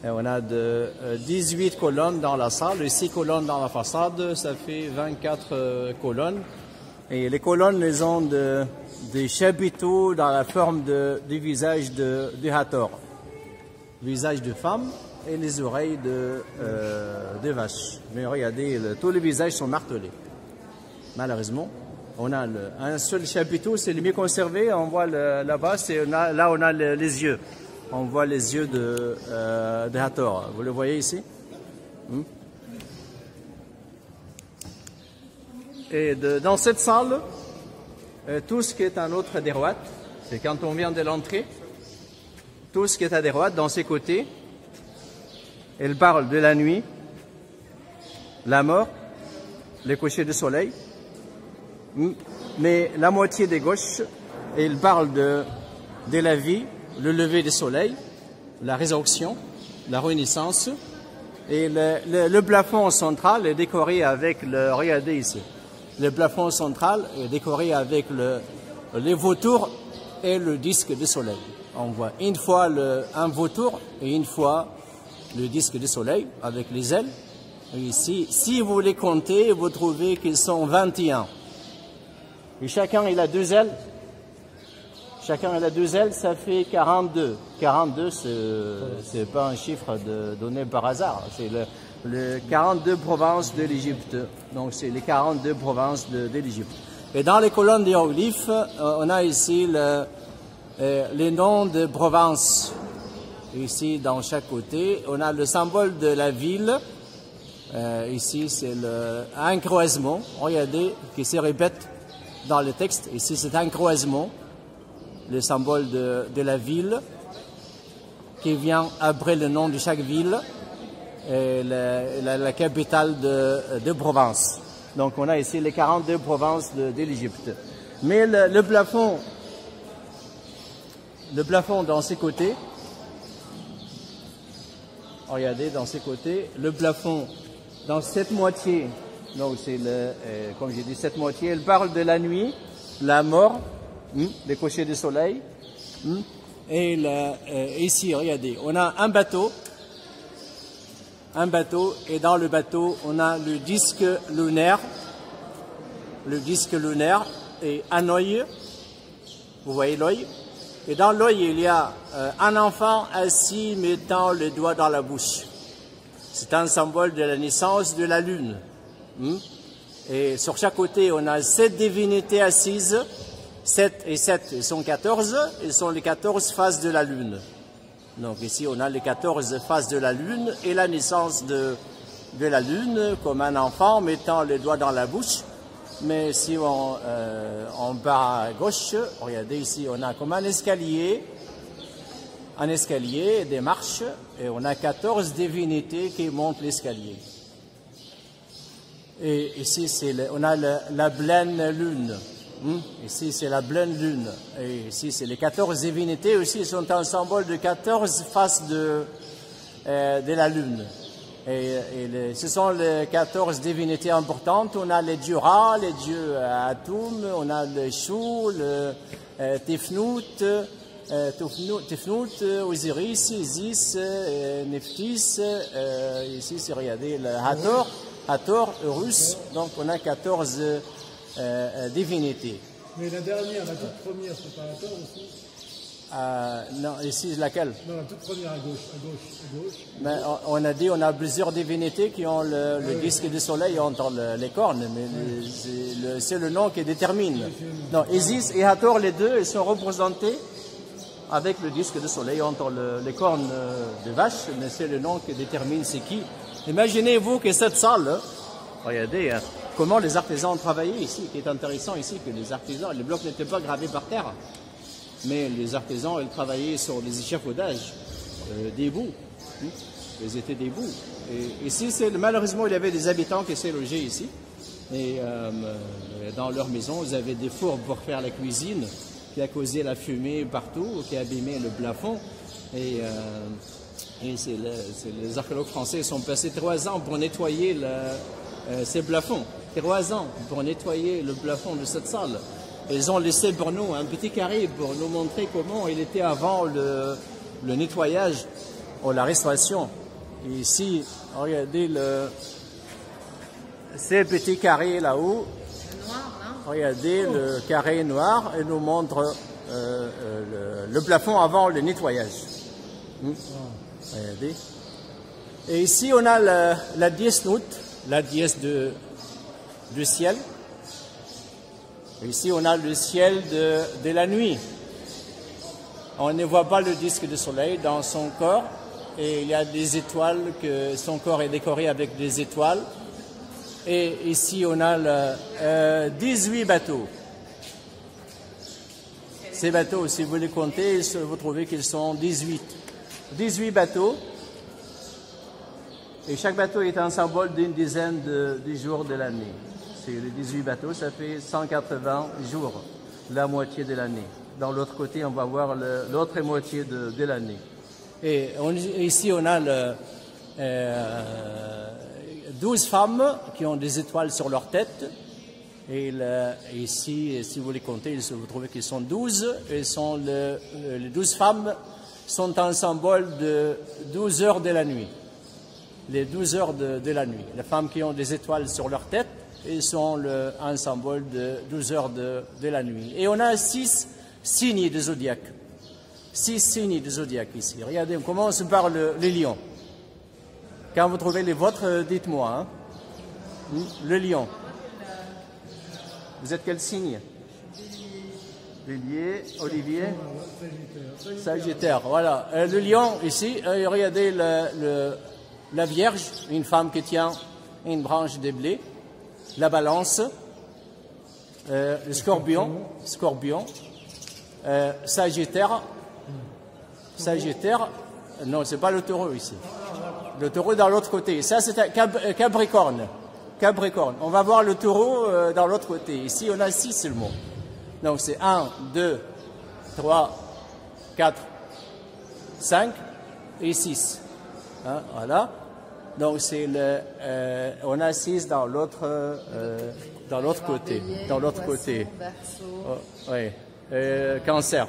Et on a 18 colonnes dans la salle et 6 colonnes dans la façade, ça fait 24 colonnes. Et les colonnes, elles ont des chapiteaux dans la forme du visage de Hathor. Visage de femme et les oreilles de vache. Mais regardez, tous les visages sont martelés. Malheureusement, on a un seul chapiteau, c'est le mieux conservé. On voit là-bas, là on a les yeux. On voit les yeux de Hathor. Vous le voyez ici? Et dans cette salle, tout ce qui est à notre droite, c'est quand on vient de l'entrée, tout ce qui est à droite, dans ses côtés, elle parle de la nuit, la mort, les couchers du soleil. Mais la moitié de gauche, elle parle de la vie, le lever du soleil, la résurrection, la renaissance. Et le plafond central est décoré avec regardez ici, le plafond central est décoré avec les vautours et le disque du soleil. On voit une fois un vautour et une fois le disque du soleil avec les ailes. Et ici, si vous les comptez, vous trouvez qu'ils sont 21. Et chacun il a 2 ailes. Chacun il a 2 ailes, ça fait 42. 42, c'est pas un chiffre donné par hasard. C'est le 42 provinces de l'Égypte. Donc c'est les 42 provinces de l'Égypte. Et dans les colonnes d'hiéroglyphes, on a ici les noms de provinces. Ici, dans chaque côté, on a le symbole de la ville. Ici, c'est un croisement. Regardez, qui se répète dans le texte. Ici, c'est un croisement, le symbole de la ville, qui vient après le nom de chaque ville, et la capitale de province. Donc, on a ici les 42 provinces de l'Égypte. Mais le plafond dans ses côtés, regardez, dans ses côtés, le plafond dans cette moitié, donc c'est comme j'ai dit, cette moitié, elle parle de la nuit, la mort, les couchers du soleil, et ici, regardez, on a un bateau, et dans le bateau, on a le disque lunaire et un œil, vous voyez l'œil, et dans l'œil, il y a un enfant assis mettant le doigt dans la bouche. C'est un symbole de la naissance de la lune. Et sur chaque côté, on a 7 divinités assises. 7 et 7, ils sont 14. Ils sont les 14 faces de la lune. Donc ici, on a les 14 faces de la lune et la naissance de la lune comme un enfant mettant le doigt dans la bouche. Mais si on part à gauche, regardez ici, on a comme un escalier, des marches, et on a 14 divinités qui montent l'escalier. Et ici, on a la pleine lune. Ici, c'est la pleine lune. Et ici, c'est les 14 divinités aussi, sont un symbole de 14 faces de la lune. Et ce sont les 14 divinités importantes. On a les dieux Ra, les dieux Atum, on a le Chou, le Tefnout, Osiris, Isis, Nephthys, ici c'est regardez le Hathor, Horus, donc on a 14 divinités. Mais la dernière, la toute première, c'est pas Hathor aussi? Non, ici laquelle? Non, la toute première à gauche. Mais on a dit on a plusieurs divinités qui ont le disque du soleil entre les cornes, mais c'est le nom qui détermine. Non, Isis et Hathor, les deux, ils sont représentés avec le disque du soleil entre les cornes de vache, mais c'est le nom qui détermine c'est qui. Imaginez-vous que cette salle, regardez comment les artisans travaillaient ici, qui est intéressant ici, que les artisans, les blocs n'étaient pas gravés par terre. Mais les artisans, ils travaillaient sur les échafaudages, des bouts. Ils étaient des bouts. Et ici, malheureusement, il y avait des habitants qui s'étaient logés ici. Et dans leur maison, ils avaient des fours pour faire la cuisine, qui a causé la fumée partout, qui a abîmé le plafond. Et les archéologues français sont passés 3 ans pour nettoyer ces plafonds. 3 ans pour nettoyer le plafond de cette salle. Ils ont laissé pour nous un petit carré pour nous montrer comment il était avant le nettoyage la restauration. Et ici, regardez ces petits carrés là-haut. Regardez le carré noir et nous montre le plafond avant le nettoyage. Regardez. Et ici, on a la dièse nut, la dièse du ciel. Et ici, on a le ciel de la nuit. On ne voit pas le disque de soleil dans son corps. Et il y a des étoiles, son corps est décoré avec des étoiles. Et ici, on a 18 bateaux. Ces bateaux, si vous les comptez, vous trouvez qu'ils sont 18. 18 bateaux. Et chaque bateau est un symbole d'une dizaine de jours de l'année. C'est les 18 bateaux, ça fait 180 jours, la moitié de l'année. Dans l'autre côté, on va voir l'autre moitié de l'année. Et ici, on a 12 femmes qui ont des étoiles sur leur tête. Et ici, si vous les comptez, vous trouvez qu'ils sont 12. Et les 12 femmes sont un symbole de 12 heures de la nuit. Les 12 heures de la nuit. Les femmes qui ont des étoiles sur leur tête, elles sont un symbole de 12 heures de la nuit. Et on a 6 signes de zodiaque. 6 signes de zodiaque ici. Regardez, on commence par les lions. Quand vous trouvez les vôtres, dites-moi. Hein. Le lion. Vous êtes quel signe? Bélier, Olivier, Sagittaire. Voilà. Le lion ici, regardez la Vierge, une femme qui tient une branche de blé. La balance, le scorpion, Sagittaire, non, c'est pas le taureau ici. Le taureau dans l'autre côté. Ça, c'est un Capricorne. On va voir le taureau dans l'autre côté. Ici, on a 6 seulement. Donc, c'est 1, 2, 3, 4, 5 et 6. Hein, voilà. Donc, on a 6 dans l'autre côté. Dans l'autre côté. Oui. Cancer.